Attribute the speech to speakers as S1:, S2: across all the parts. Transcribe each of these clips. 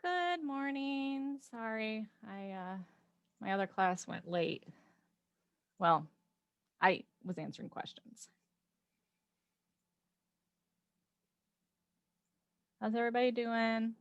S1: Good morning. Sorry, my other class went late. Well, I was answering questions. How's everybody doing?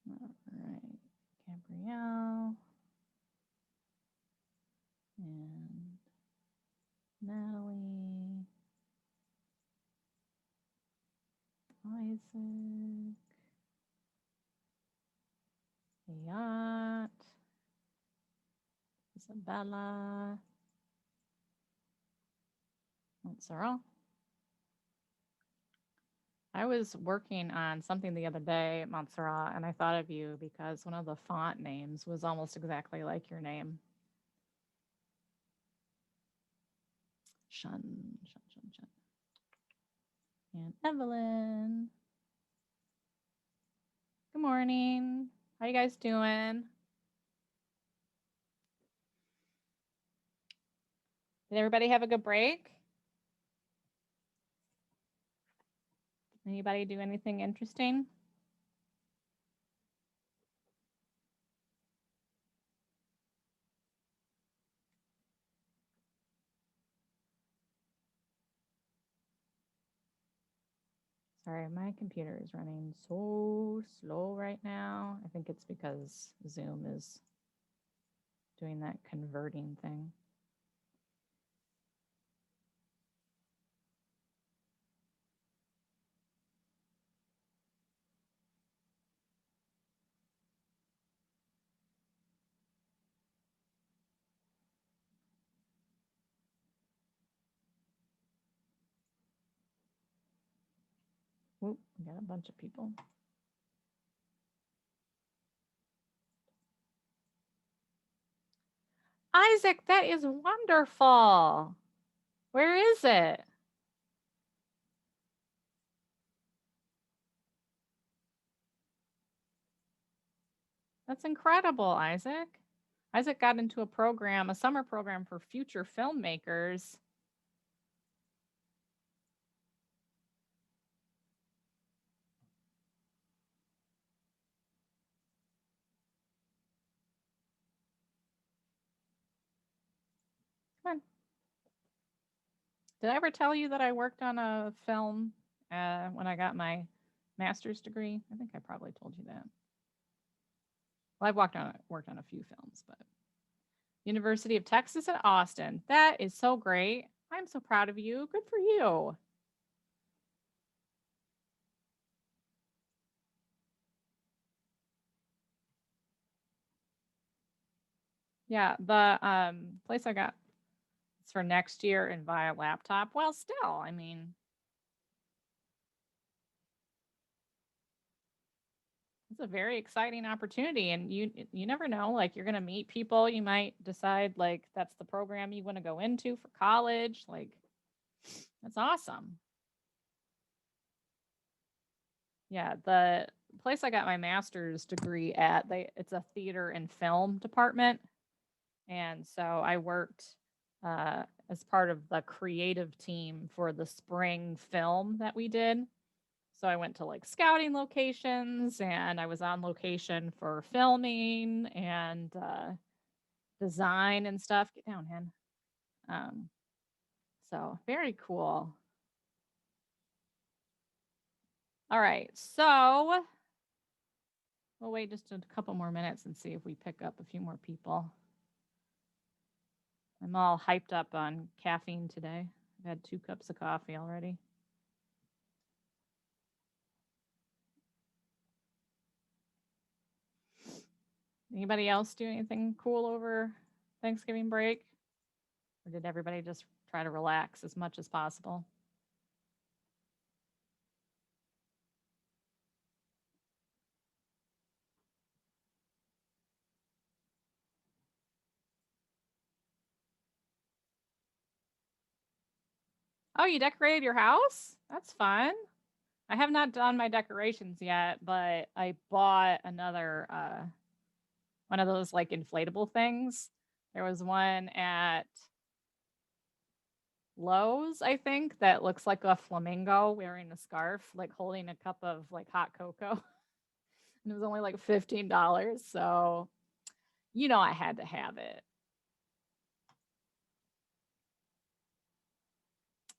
S1: All right, Gabrielle and Natalie, Isaac, Ayat, Isabella, Montserrat. I was working on something the other day, Montserrat, and I thought of you because one of the font names was almost exactly like your name. Shun, shun, shun, shun. And Evelyn. Good morning. How you guys doing? Did everybody have a good break? Anybody do anything interesting? Sorry, my computer is running so slow right now. I think it's because Zoom is doing that converting thing. Oop, we got a bunch of people. Isaac, that is wonderful. Where is it? That's incredible, Isaac. Isaac got into a program, a summer program for future filmmakers. Come on. Did I ever tell you that I worked on a film when I got my master's degree? I think I probably told you that. Well, I've worked on a few films, but University of Texas at Austin. That is so great. I'm so proud of you. Good for you. Yeah, the place I got it's for next year and via laptop. Well, still, I mean, it's a very exciting opportunity, and you never know. Like you're gonna meet people. You might decide like that's the program you want to go into for college. Like that's awesome. Yeah, the place I got my master's degree at, it's a theater and film department. And so I worked as part of the creative team for the spring film that we did. So I went to like scouting locations and I was on location for filming and design and stuff. Get down, hen. Um, so very cool. All right. So we'll wait just a couple more minutes and see if we pick up a few more people. I'm all hyped up on caffeine today. I've had 2 cups of coffee already. Anybody else do anything cool over Thanksgiving break? Or did everybody just try to relax as much as possible? Oh, you decorated your house? That's fun. I have not done my decorations yet, but I bought another one of those like inflatable things. There was one at Lowe's, I think, that looks like a flamingo wearing a scarf, like holding a cup of like hot cocoa. And it was only like $15. So, I had to have it.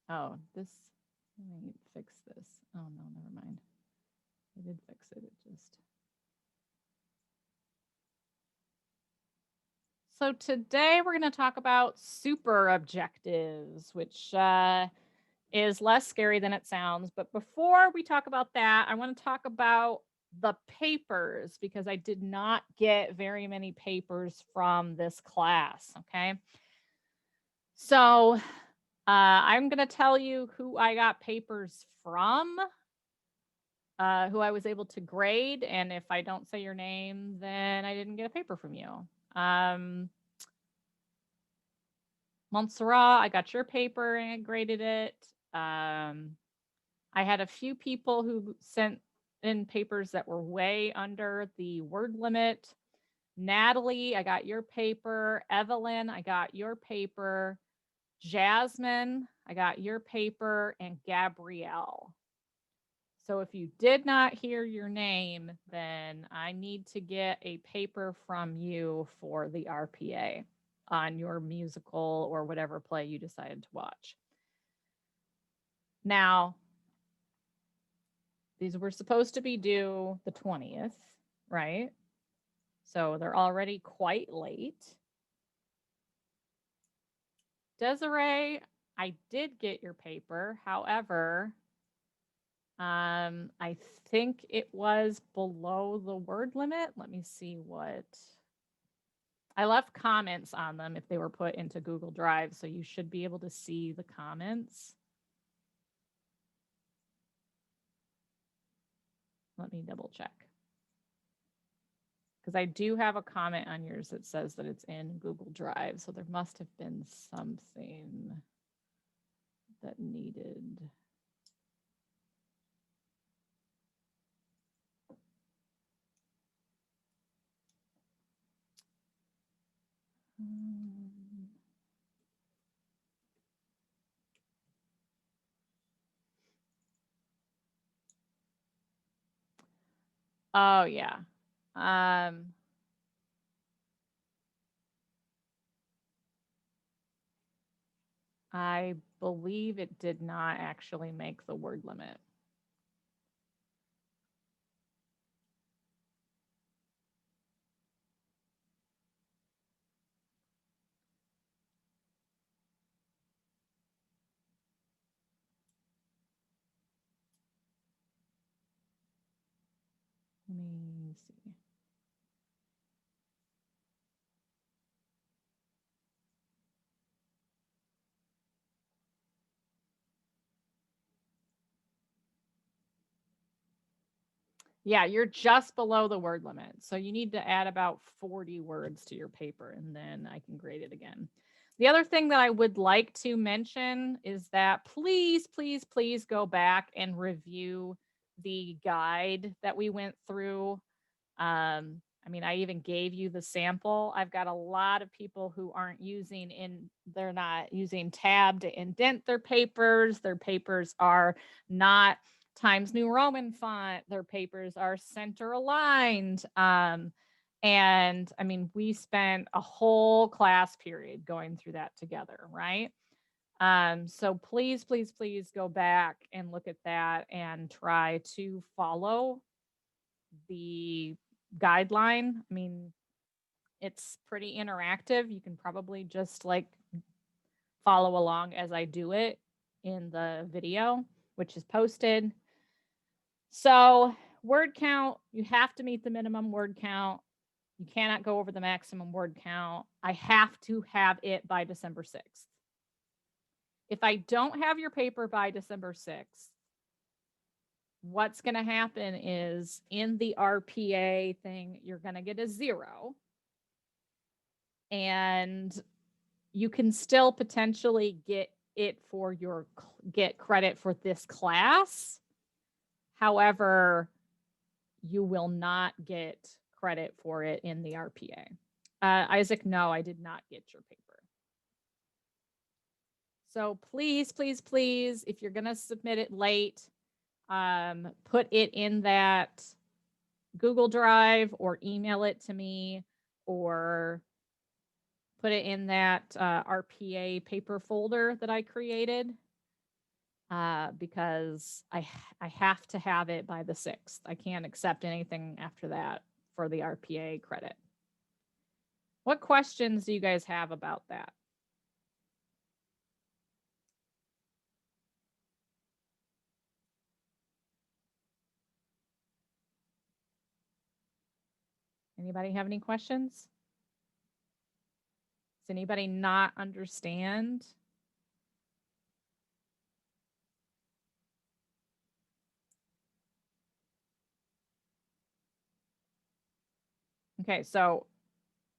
S1: Oh, let me fix this. Oh, no, never mind. I did fix it. It just. So today we're going to talk about super objectives, which is less scary than it sounds. But before we talk about that, I want to talk about the papers because I did not get very many papers from this class. Okay. So I'm going to tell you who I got papers from, who I was able to grade. And if I don't say your name, then I didn't get a paper from you. Montserrat, I got your paper and I graded it. I had a few people who sent in papers that were way under the word limit. Natalie, I got your paper. Evelyn, I got your paper. Jasmine, I got your paper. And Gabrielle. So if you did not hear your name, then I need to get a paper from you for the RPA on your musical or whatever play you decided to watch. Now, these were supposed to be due the 20th, right? So they're already quite late. Desiree, I did get your paper. However, I think it was below the word limit. Let me see what. I left comments on them if they were put into Google Drive, so you should be able to see the comments. Let me double check. Because I do have a comment on yours that says that it's in Google Drive, so there must have been something that needed. Oh, yeah. I believe it did not actually make the word limit. Let me see. Yeah, you're just below the word limit. So you need to add about 40 words to your paper and then I can grade it again. The other thing that I would like to mention is that please, please, please go back and review the guide that we went through. I even gave you the sample. I've got a lot of people who they're not using tab to indent their papers. Their papers are not Times New Roman font. Their papers are center aligned. We spent a whole class period going through that together, right? So please, please, please go back and look at that and try to follow the guideline. It's pretty interactive. You can probably just like follow along as I do it in the video, which is posted. So, word count, you have to meet the minimum word count. You cannot go over the maximum word count. I have to have it by December 6th. If I don't have your paper by December 6th, what's going to happen is in the RPA thing, you're going to get a 0. And you can still potentially get it for get credit for this class. However, you will not get credit for it in the RPA. Isaac, no, I did not get your paper. So please, please, please, if you're going to submit it late, put it in that Google Drive or email it to me or put it in that RPA paper folder that I created because I have to have it by the 6th. I can't accept anything after that for the RPA credit. What questions do you guys have about that? Anybody have any questions? Does anybody not understand? Okay, so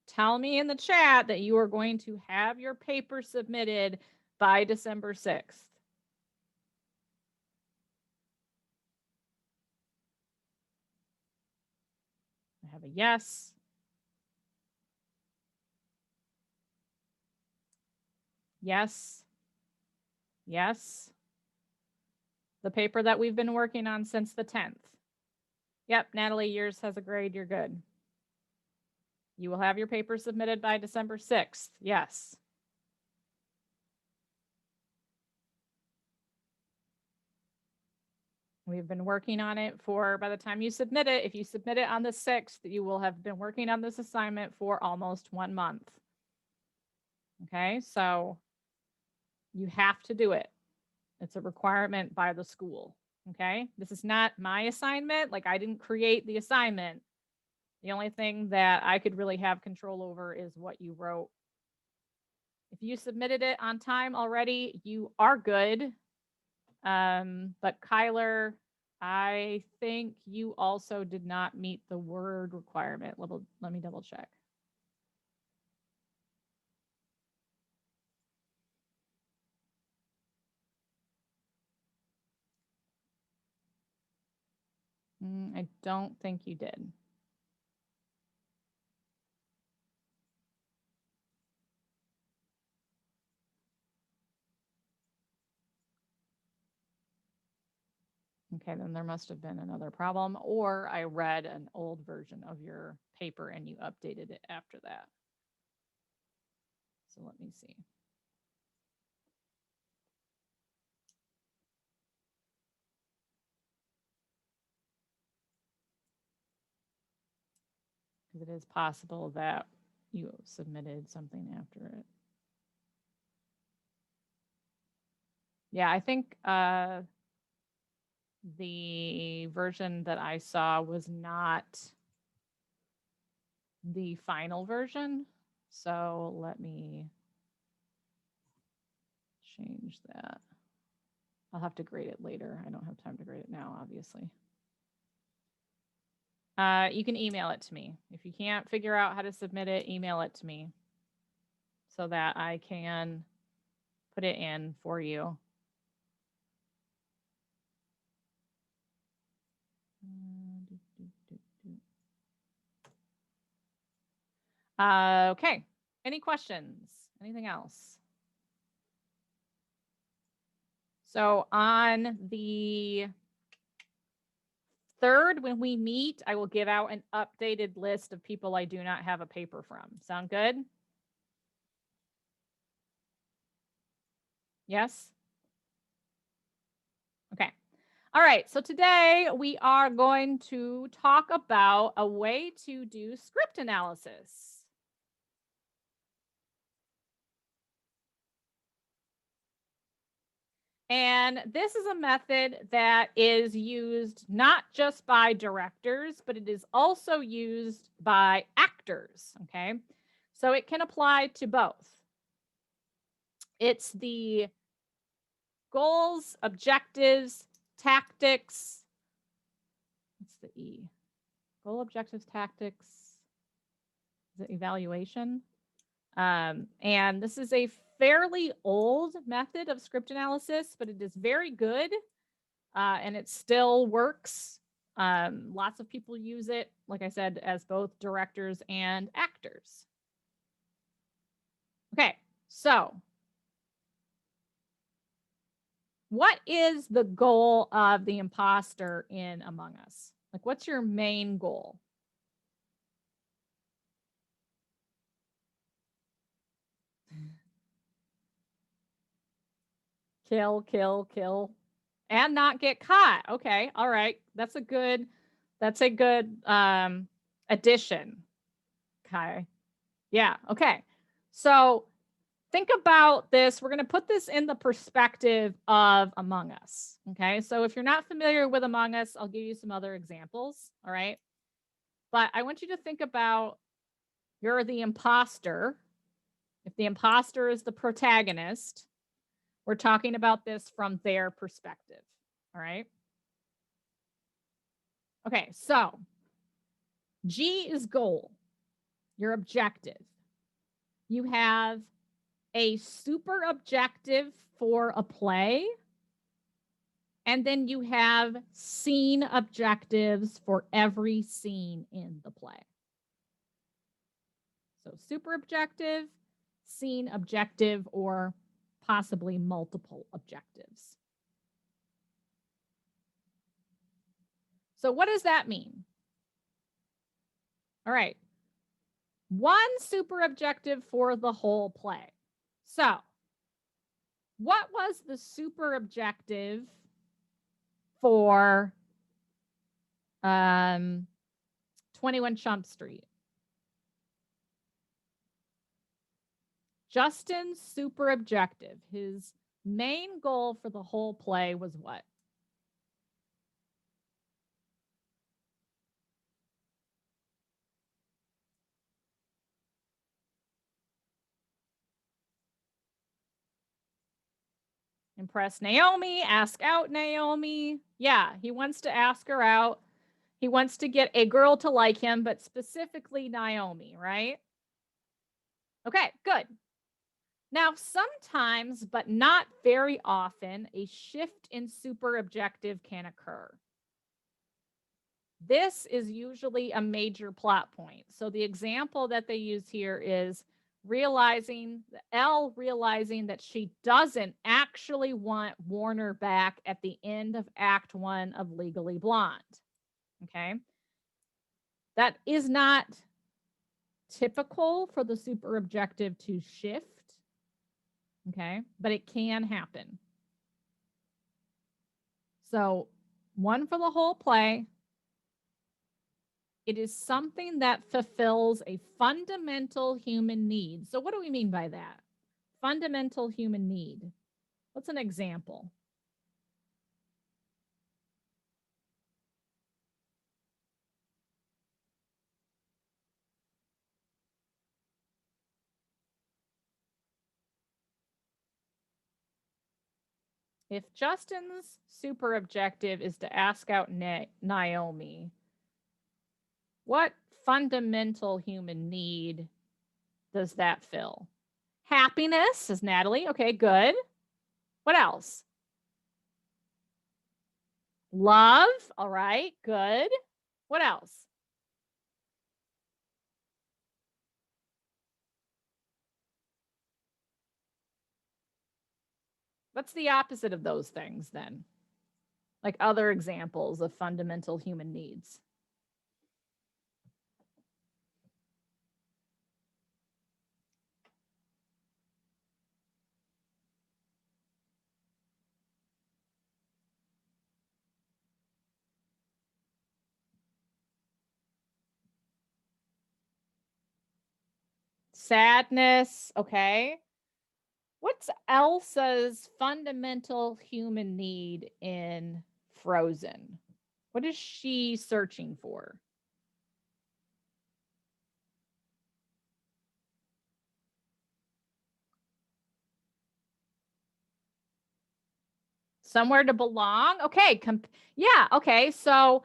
S1: tell me in the chat that you are going to have your paper submitted by December 6th. I have a yes. Yes. Yes. The paper that we've been working on since the 10th. Yep, Natalie, yours has a grade. You're good. You will have your paper submitted by December 6th. Yes. We've been working on it for, by the time you submit it, if you submit it on the 6th, you will have been working on this assignment for almost 1 month. Okay, so you have to do it. It's a requirement by the school. Okay, this is not my assignment. Like, I didn't create the assignment. The only thing that I could really have control over is what you wrote. If you submitted it on time already, you are good. But Kyler, I think you also did not meet the word requirement. Let me double check. I don't think you did. Okay, then there must have been another problem, or I read an old version of your paper and you updated it after that. So let me see. Because it is possible that you submitted something after it. Yeah, I think the version that I saw was not the final version. So let me change that. I'll have to grade it later. I don't have time to grade it now, obviously. You can email it to me. If you can't figure out how to submit it, email it to me so that I can put it in for you. Okay. Any questions? Anything else? So on the 3rd, when we meet, I will give out an updated list of people I do not have a paper from. Sound good? Yes? Okay. All right. So today we are going to talk about a way to do script analysis. And this is a method that is used not just by directors, but it is also used by actors, okay? So it can apply to both. It's the goals, objectives, tactics. What's the E? Goal, objectives, tactics. Is it evaluation? And this is a fairly old method of script analysis, but it is very good and it still works. Lots of people use it, like I said, as both directors and actors. Okay, so what is the goal of the imposter in Among Us? Like, what's your main goal? Kill, kill, kill, and not get caught. Okay, all right. That's a good addition. Okay. Yeah, okay. So think about this. We're going to put this in the perspective of Among Us. Okay. So if you're not familiar with Among Us, I'll give you some other examples. All right. But I want you to think about you're the imposter. If the imposter is the protagonist, we're talking about this from their perspective. All right. Okay. So G is goal, your objective. You have a super objective for a play. And then you have scene objectives for every scene in the play. So super objective, scene objective, or possibly multiple objectives. So what does that mean? All right. One super objective for the whole play. So what was the super objective for 21 Jump Street? Justin's super objective, his main goal for the whole play was what? Impress Naomi, ask out Naomi. Yeah, he wants to ask her out. He wants to get a girl to like him, but specifically Naomi, right? Okay, good. Now, sometimes, but not very often, a shift in super objective can occur. This is usually a major plot point. So the example that they use here is realizing that she doesn't actually want Warner back at the end of Act 1 of Legally Blonde. Okay. That is not typical for the super objective to shift. Okay. But it can happen. So one for the whole play. It is something that fulfills a fundamental human need. So what do we mean by that? Fundamental human need. What's an example? If Justin's super objective is to ask out Naomi, what fundamental human need does that fill? Happiness, says Natalie. Okay, good. What else? Love. All right, good. What else? What's the opposite of those things then? Like other examples of fundamental human needs. Sadness, okay. What's Elsa's fundamental human need in Frozen? What is she searching for? Somewhere to belong. Okay, yeah, okay. So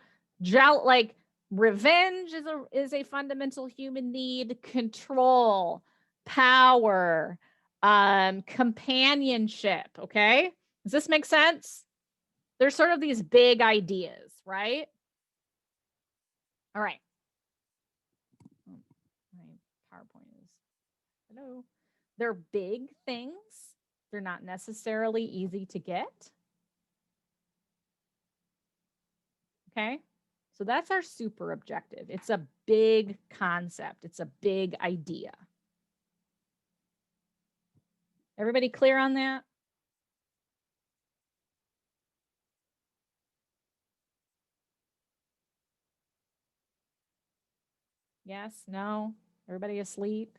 S1: like revenge is a fundamental human need, control, power, Companionship, okay? Does this make sense? There's sort of these big ideas, right? All right. My PowerPoint is, hello. They're big things. They're not necessarily easy to get. Okay. So that's our super objective. It's a big concept. It's a big idea. Everybody clear on that? Yes, no, everybody asleep?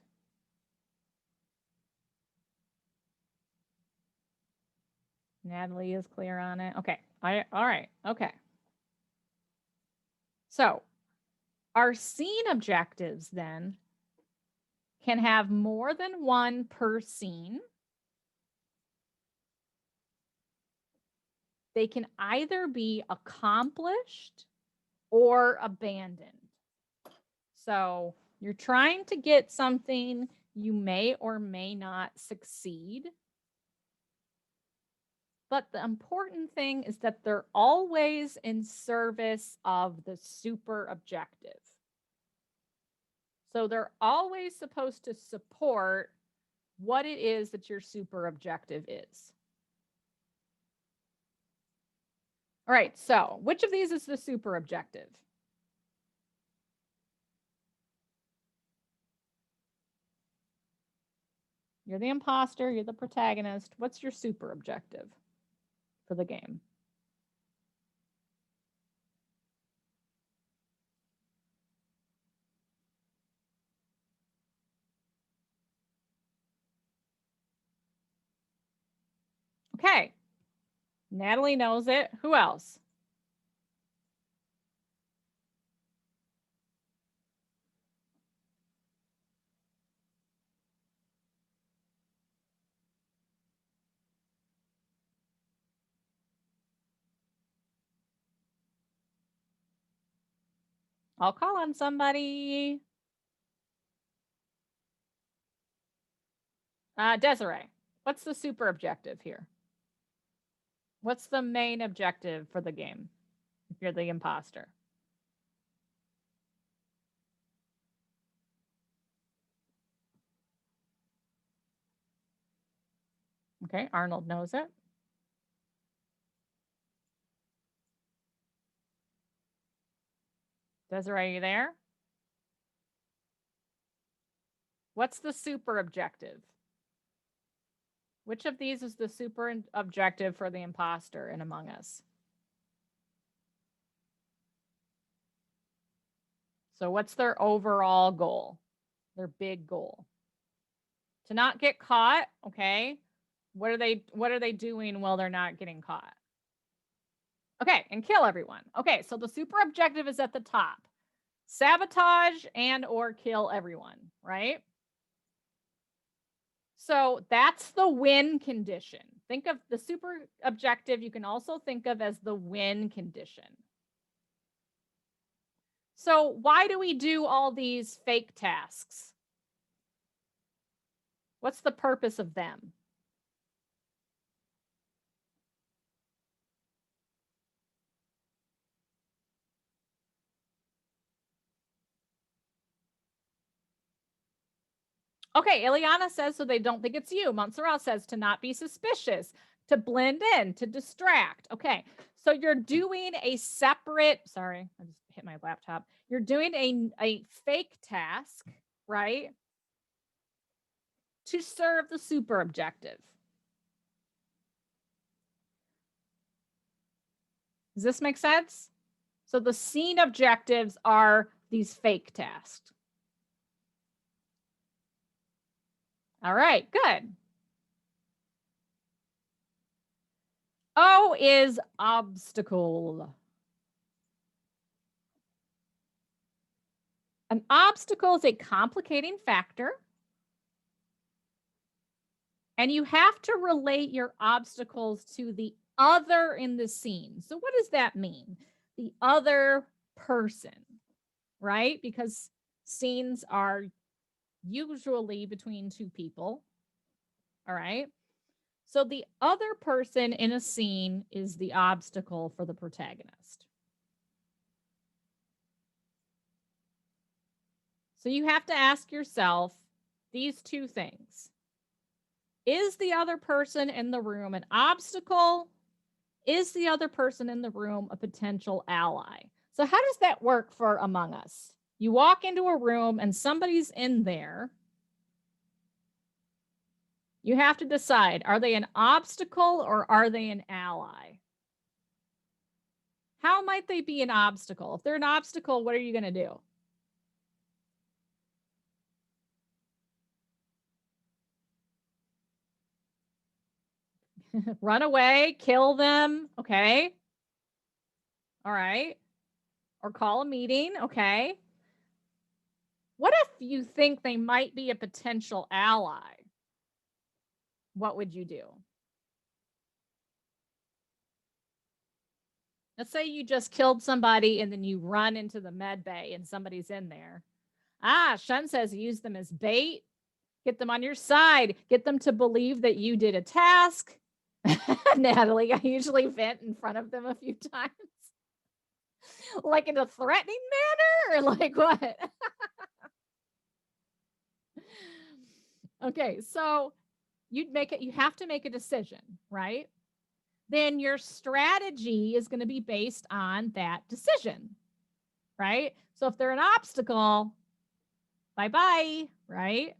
S1: Natalie is clear on it. Okay. All right. Okay. So our scene objectives then can have more than one per scene. They can either be accomplished or abandoned. So you're trying to get something, you may or may not succeed. But the important thing is that they're always in service of the super objective. So they're always supposed to support what it is that your super objective is. All right, so which of these is the super objective? You're the imposter, you're the protagonist. What's your super objective for the game? Okay. Natalie knows it. Who else? I'll call on somebody. Desiree, what's the super objective here? What's the main objective for the game if you're the imposter? Okay, Arnold knows it. Desiree, are you there? What's the super objective? Which of these is the super objective for the imposter in Among Us? So what's their overall goal? Their big goal? To not get caught, okay? What are they doing while they're not getting caught? Okay, and kill everyone. Okay, so the super objective is at the top. Sabotage and or kill everyone, right? So that's the win condition. Think of the super objective, you can also think of as the win condition. So why do we do all these fake tasks? What's the purpose of them? Okay, Ileana says so they don't think it's you. Montserrat says to not be suspicious, to blend in, to distract. Okay, so you're doing a separate, sorry, I just hit my laptop. You're doing a fake task, right? To serve the super objective. Does this make sense? So the scene objectives are these fake tasks. All right, good. O is obstacle. An obstacle is a complicating factor. And you have to relate your obstacles to the other in the scene. So what does that mean? The other person, right? Because scenes are usually between two people. All right. So the other person in a scene is the obstacle for the protagonist. So you have to ask yourself these two things. Is the other person in the room an obstacle? Is the other person in the room a potential ally? So how does that work for Among Us? You walk into a room and somebody's in there. You have to decide, are they an obstacle or are they an ally? How might they be an obstacle? If they're an obstacle, what are you going to do? Run away, kill them, okay? All right. Or call a meeting, okay? What if you think they might be a potential ally? What would you do? Let's say you just killed somebody and then you run into the med bay and somebody's in there. Shun says use them as bait. Get them on your side. Get them to believe that you did a task. Natalie, I usually vent in front of them a few times. Like in a threatening manner or like what? Okay, so you have to make a decision, right? Then your strategy is going to be based on that decision, right? So if they're an obstacle, bye-bye, right?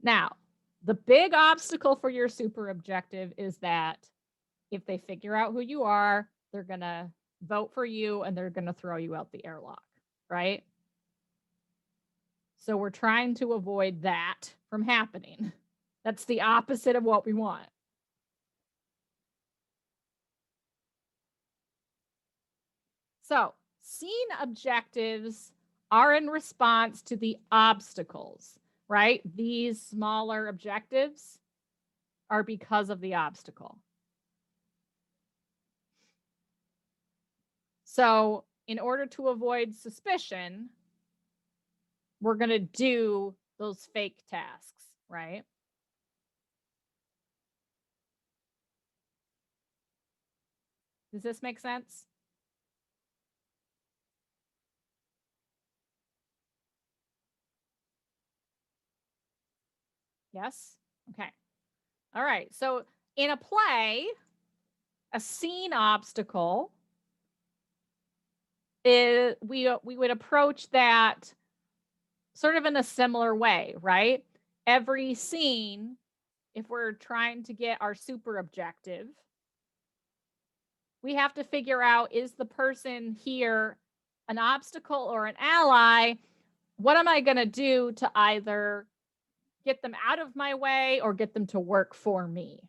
S1: Now, the big obstacle for your super objective is that if they figure out who you are, they're going to vote for you and they're going to throw you out the airlock, right? So we're trying to avoid that from happening. That's the opposite of what we want. So scene objectives are in response to the obstacles, right? These smaller objectives are because of the obstacle. So in order to avoid suspicion, we're going to do those fake tasks, right? Does this make sense? Yes? Okay. All right. So in a play, a scene obstacle is we would approach that sort of in a similar way, right? Every scene, if we're trying to get our super objective, we have to figure out, is the person here an obstacle or an ally? What am I going to do to either get them out of my way or get them to work for me?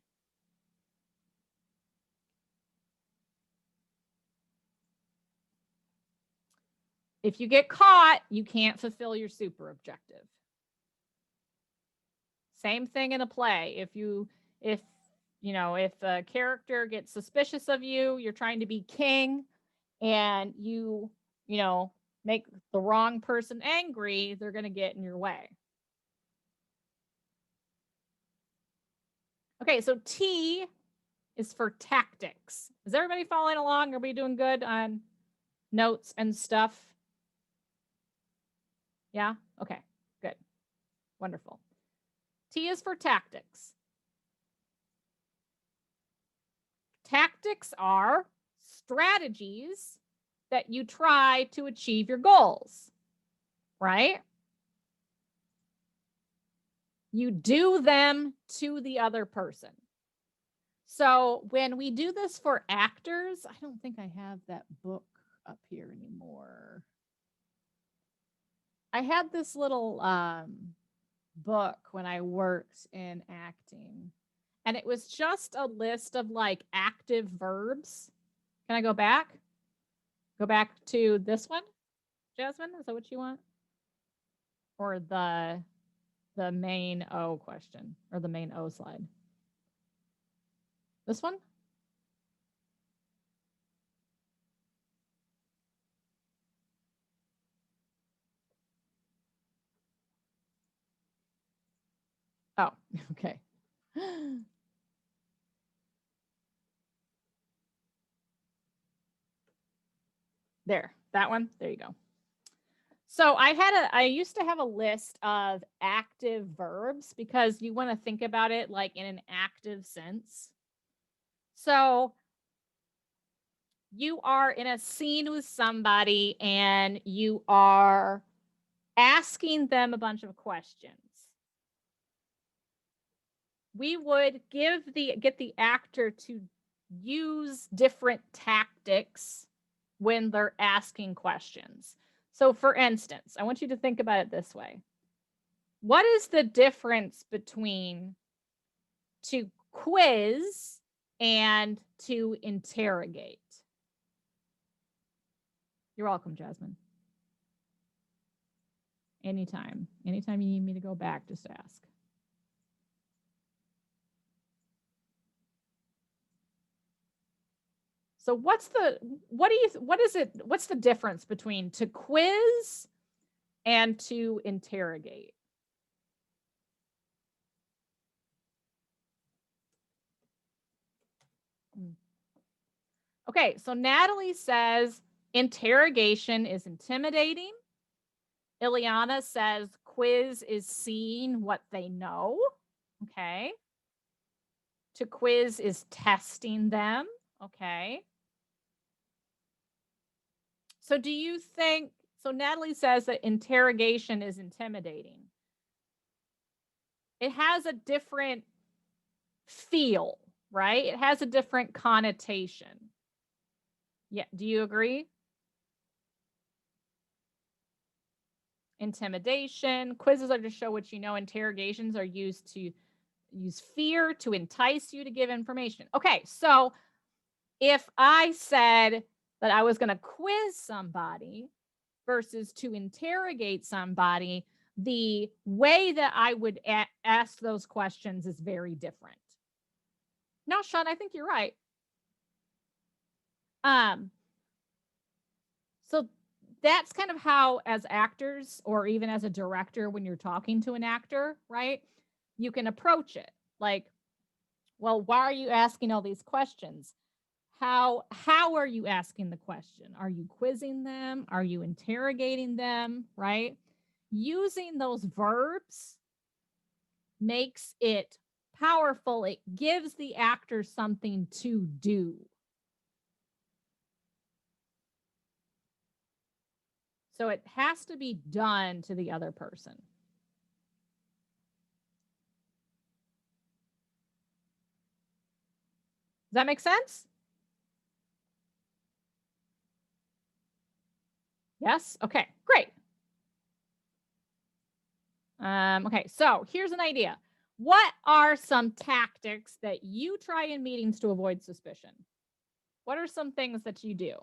S1: If you get caught, you can't fulfill your super objective. Same thing in a play. If a character gets suspicious of you, you're trying to be king and you make the wrong person angry, they're going to get in your way. Okay, so T is for tactics. Is everybody following along? Are we doing good on notes and stuff? Yeah? Okay, good. Wonderful. T is for tactics. Tactics are strategies that you try to achieve your goals, right? You do them to the other person. So when we do this for actors, I don't think I have that book up here anymore. I had this little book when I worked in acting, and it was just a list of like active verbs. Can I go back? Go back to this one, Jasmine? Is that what you want? Or the main O question or the main O slide? This one? Okay. There, that one. There you go. So I used to have a list of active verbs because you want to think about it like in an active sense. So you are in a scene with somebody and you are asking them a bunch of questions. We would get the actor to use different tactics when they're asking questions. So for instance, I want you to think about it this way. What is the difference between to quiz and to interrogate? You're welcome, Jasmine. Anytime you need me to go back, just ask. So what's the difference between to quiz and to interrogate? Okay, so Natalie says interrogation is intimidating. Ileana says quiz is seeing what they know. Okay. To quiz is testing them. Okay. So do you think, so Natalie says that interrogation is intimidating. It has a different feel, right? It has a different connotation. Yeah, do you agree? Intimidation, quizzes are to show what you know, interrogations are used to use fear to entice you to give information. Okay, so if I said that I was going to quiz somebody versus to interrogate somebody, the way that I would ask those questions is very different. No, Sean, I think you're right. So that's kind of how, as actors or even as a director, when you're talking to an actor, right, you can approach it like, well, why are you asking all these questions? How are you asking the question? Are you quizzing them? Are you interrogating them, right? Using those verbs makes it powerful. It gives the actor something to do. So it has to be done to the other person. Does that make sense? Yes? Okay, great. Okay, so here's an idea. What are some tactics that you try in meetings to avoid suspicion? What are some things that you do?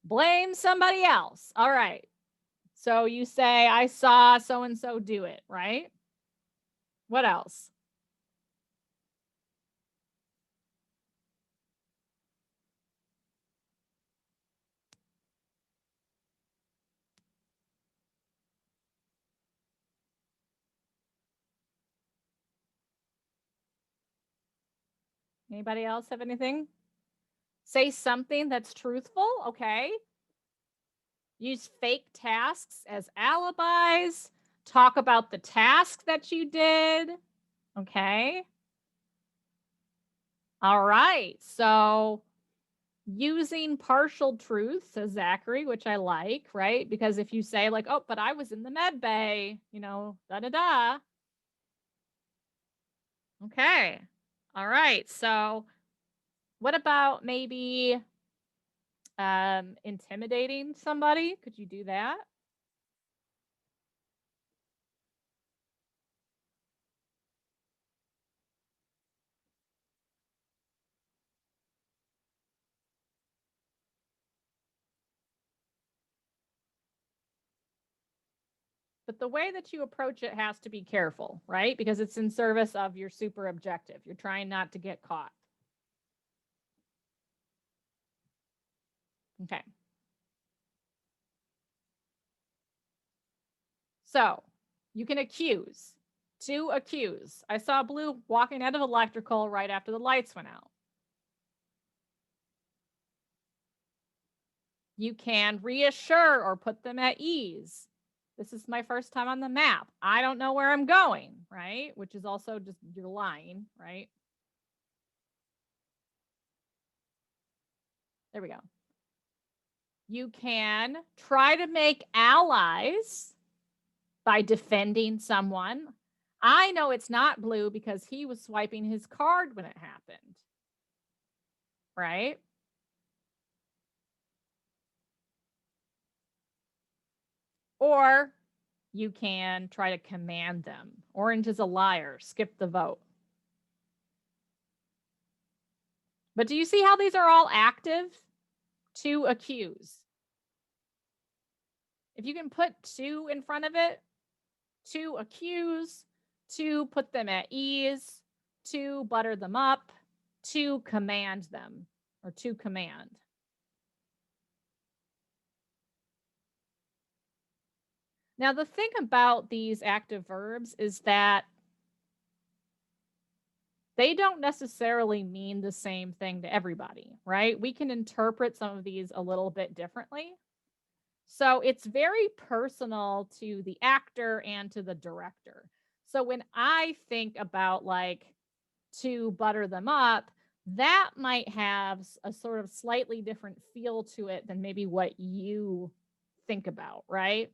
S1: Blame somebody else. All right. So you say, I saw so-and-so do it, right? What else? Anybody else have anything? Say something that's truthful. Okay. Use fake tasks as alibis. Talk about the task that you did. Okay. All right. So using partial truth, says Zachary, which I like, right? Because if you say like, oh, but I was in the med bay, da-da-da. Okay. All right. So what about maybe intimidating somebody? Could you do that? But the way that you approach it has to be careful, right? Because it's in service of your super objective. You're trying not to get caught. Okay. So you can accuse. To accuse. I saw Blue walking out of electrical right after the lights went out. You can reassure or put them at ease. This is my first time on the map. I don't know where I'm going, right? Which is also just you're lying, right? There we go. You can try to make allies by defending someone. I know it's not Blue because he was swiping his card when it happened, right? Or you can try to command them. Orange is a liar. Skip the vote. But do you see how these are all active? To accuse. If you can put to in front of it, to accuse, to put them at ease, to butter them up, to command them, or to command. Now, the thing about these active verbs is that they don't necessarily mean the same thing to everybody, right? We can interpret some of these a little bit differently. So it's very personal to the actor and to the director. So when I think about like to butter them up, that might have a sort of slightly different feel to it than maybe what you think about, right?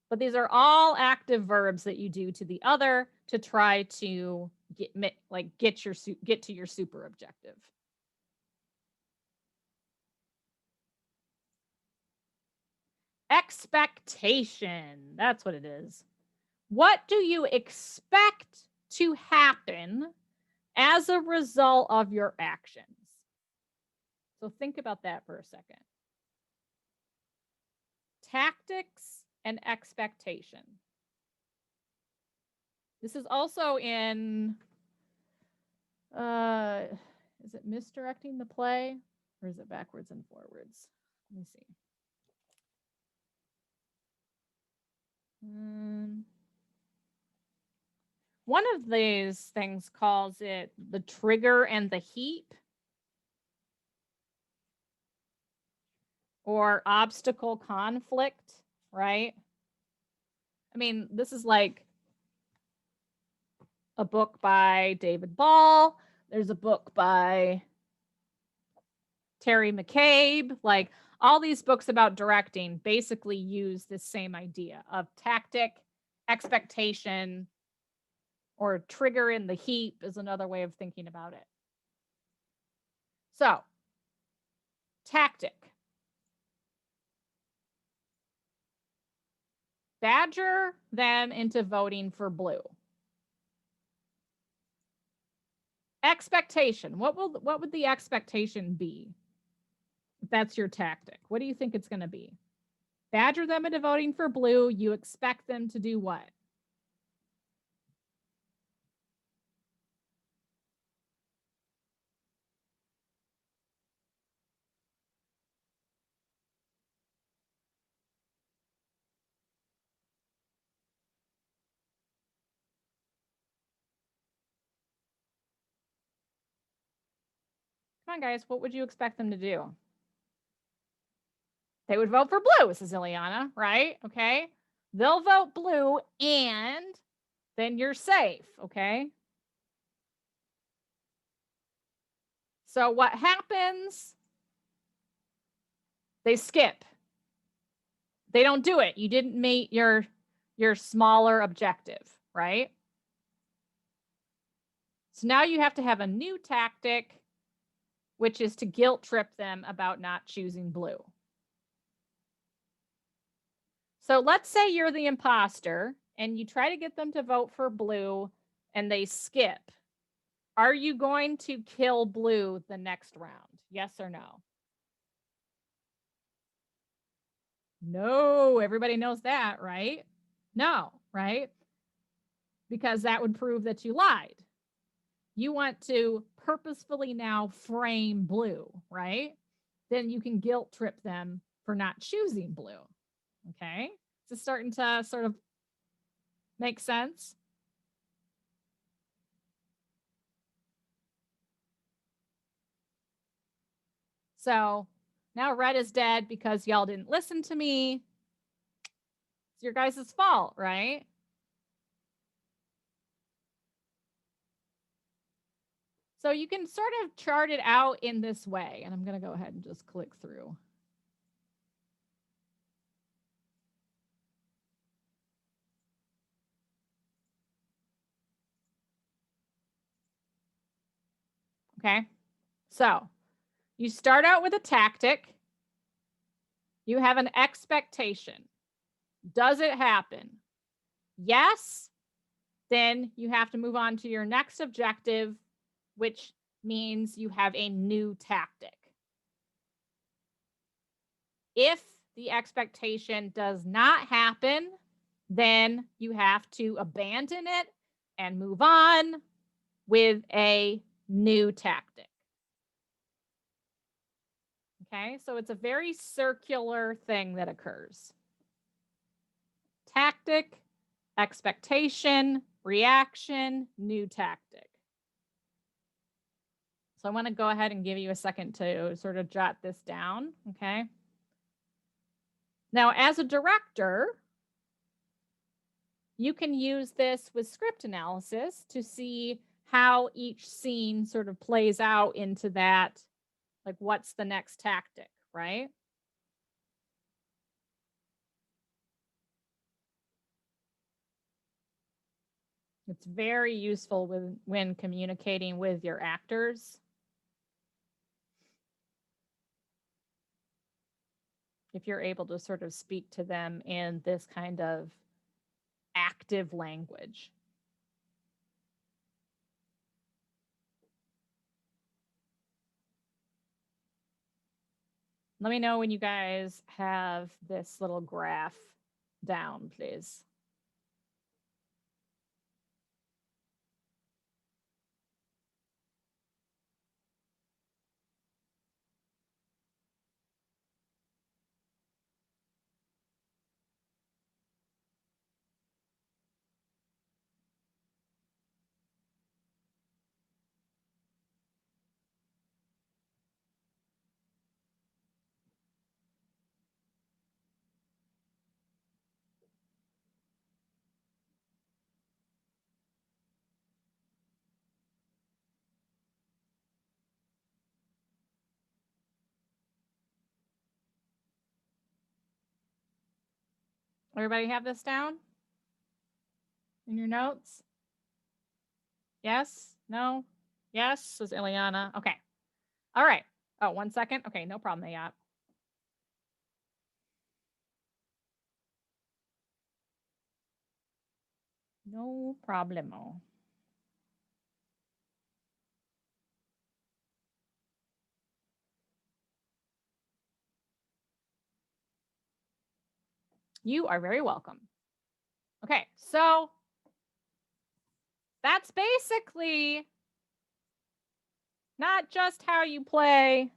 S1: But these are all active verbs that you do to the other to try to get to your super objective. Expectation. That's what it is. What do you expect to happen as a result of your actions? So think about that for a second. Tactics and expectation. This is also in, is it misdirecting the play? Or is it backwards and forwards? Let me see. One of these things calls it the trigger and the heap, or obstacle conflict, right? I mean, this is like a book by David Ball. There's a book by Terry McCabe. Like all these books about directing basically use this same idea of tactic, expectation, or trigger in the heap is another way of thinking about it. So, tactic. Badger them into voting for Blue. Expectation. What would the expectation be? If that's your tactic. What do you think it's going to be? Badger them into voting for Blue. You expect them to do what? Come on, guys. What would you expect them to do? They would vote for Blue, says Ileana, right? Okay. They'll vote Blue and then you're safe, okay? So what happens? They skip. They don't do it. You didn't meet your smaller objective, right? So now you have to have a new tactic, which is to guilt trip them about not choosing Blue. So let's say you're the imposter and you try to get them to vote for Blue and they skip. Are you going to kill Blue the next round? Yes or no? No, everybody knows that, right? No, right? Because that would prove that you lied. you want to purposefully now frame blue, right? Then you can guilt trip them for not choosing blue. Okay. Is it starting to sort of make sense? So now red is dead because y'all didn't listen to me. It's your guys' fault, right? So you can sort of chart it out in this way. And I'm going to go ahead and just click through. Okay. So you start out with a tactic. You have an expectation. Does it happen? Yes. Then you have to move on to your next objective, which means you have a new tactic. If the expectation does not happen, then you have to abandon it and move on with a new tactic. Okay, so it's a very circular thing that occurs. Tactic, expectation, reaction, new tactic. So I want to go ahead and give you a second to sort of jot this down, okay? Now, as a director, you can use this with script analysis to see how each scene sort of plays out into that, like what's the next tactic, right? It's very useful when communicating with your actors. If you're able to sort of speak to them in this kind of active language. Let me know when you guys have this little graph down, please. Everybody have this down in your notes? Yes? No? Yes? Says Ileana. Okay. All right. Oh, 1 second. Okay, no problem, Ayat. No problemo. You are very welcome. Okay, so that's basically not just how you play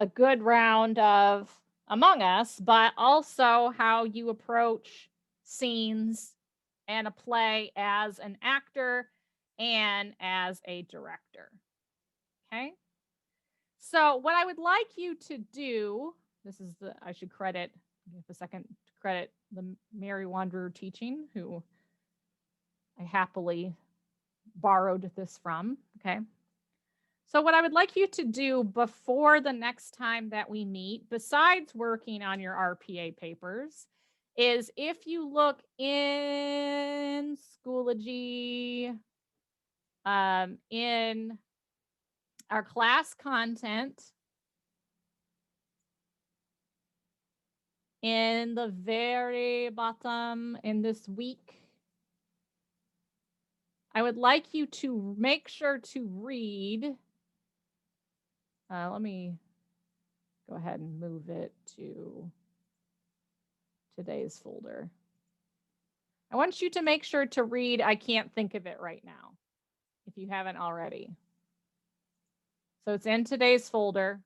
S1: a good round of Among Us, but also how you approach scenes and a play as an actor and as a director. Okay. So what I would like you to do, this is the, I should credit, give a second to credit the Merry Wanderer teaching, who I happily borrowed this from. Okay. So what I would like you to do before the next time that we meet, besides working on your RPA papers, is if you look in Schoology, in our class content, in the very bottom in this week, I would like you to make sure to read. Let me go ahead and move it to today's folder. I want you to make sure to read I Can't Think of It Right Now, if you haven't already. So it's in today's folder.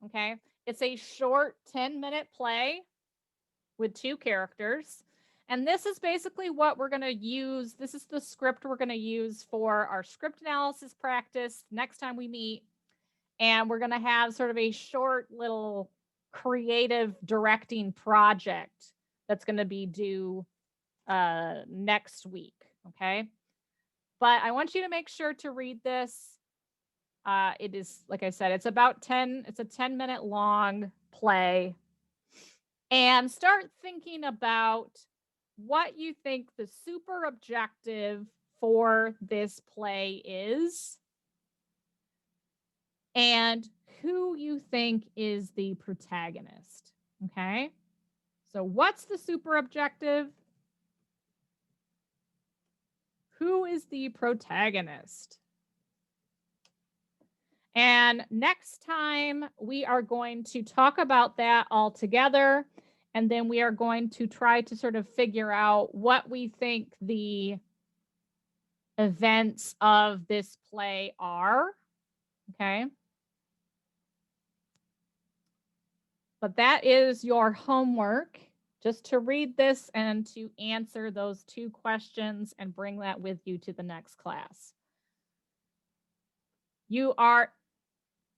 S1: Okay. It's a short 10-minute play with 2 characters. And this is basically what we're going to use. This is the script we're going to use for our script analysis practice next time we meet. And we're going to have sort of a short little creative directing project that's going to be due next week. Okay. But I want you to make sure to read this. It is, like I said, it's a 10-minute long play. And start thinking about what you think the super objective for this play is and who you think is the protagonist. Okay. So, what's the super objective? Who is the protagonist? And next time, we are going to talk about that all together. And then we are going to try to sort of figure out what we think the events of this play are. Okay. But that is your homework, just to read this and to answer those 2 questions and bring that with you to the next class. You are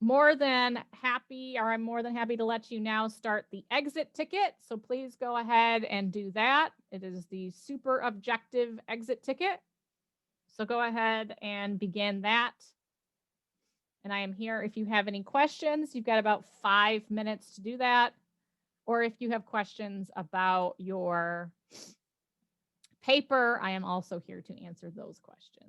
S1: more than happy, or I'm more than happy to let you now start the exit ticket. So please go ahead and do that. It is the super objective exit ticket. So go ahead and begin that. And I am here if you have any questions. You've got about 5 minutes to do that. Or if you have questions about your paper, I am also here to answer those questions.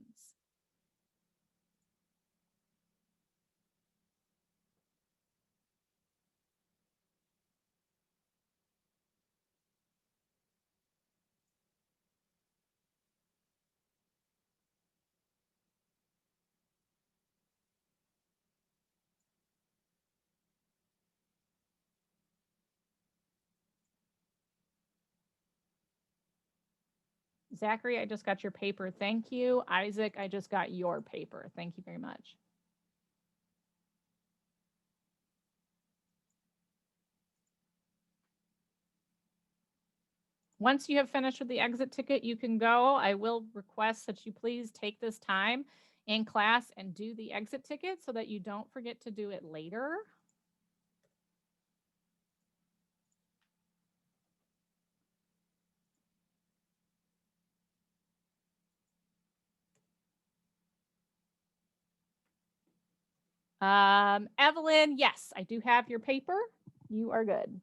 S1: Zachary, I just got your paper. Thank you. Isaac, I just got your paper. Thank you very much. Once you have finished with the exit ticket, you can go. I will request that you please take this time in class and do the exit ticket so that you don't forget to do it later. Evelyn, yes, I do have your paper. You are good.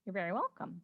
S1: You're very welcome.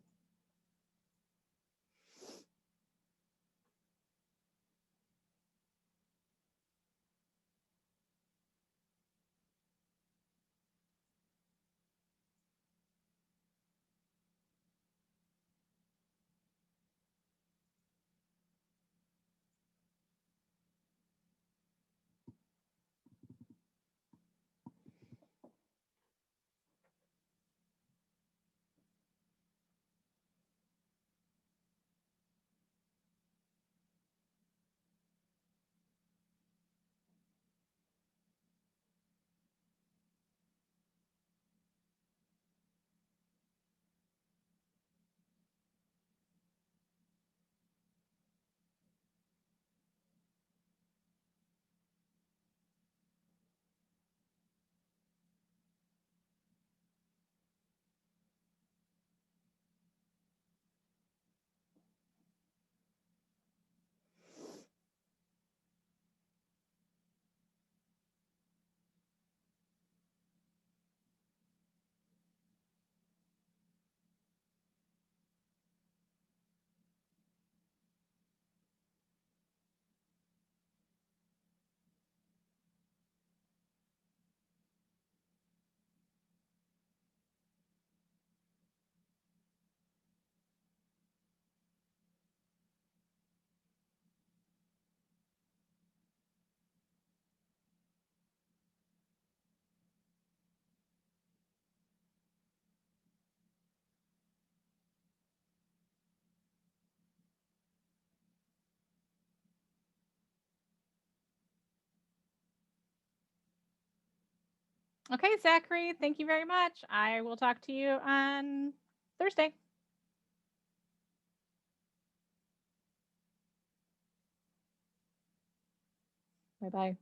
S1: Okay, Zachary, thank you very much. I will talk to you on Thursday. Bye-bye.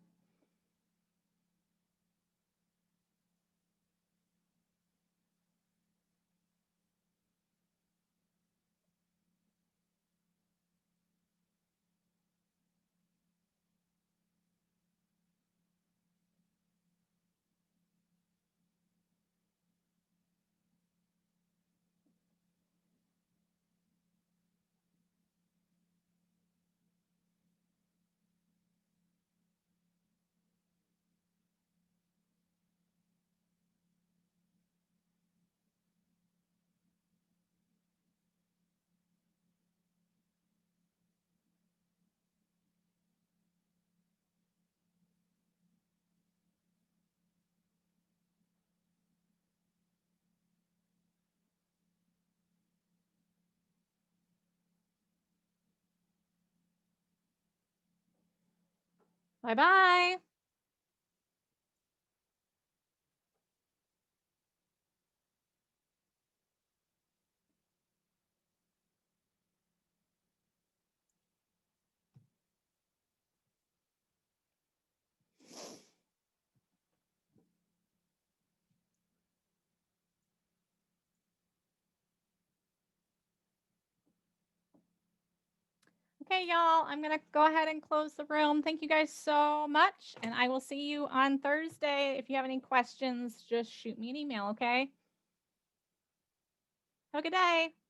S1: Bye-bye. Okay, y'all, I'm going to go ahead and close the room. Thank you guys so much. And I will see you on Thursday. If you have any questions, just shoot me an email, okay? Have a good day.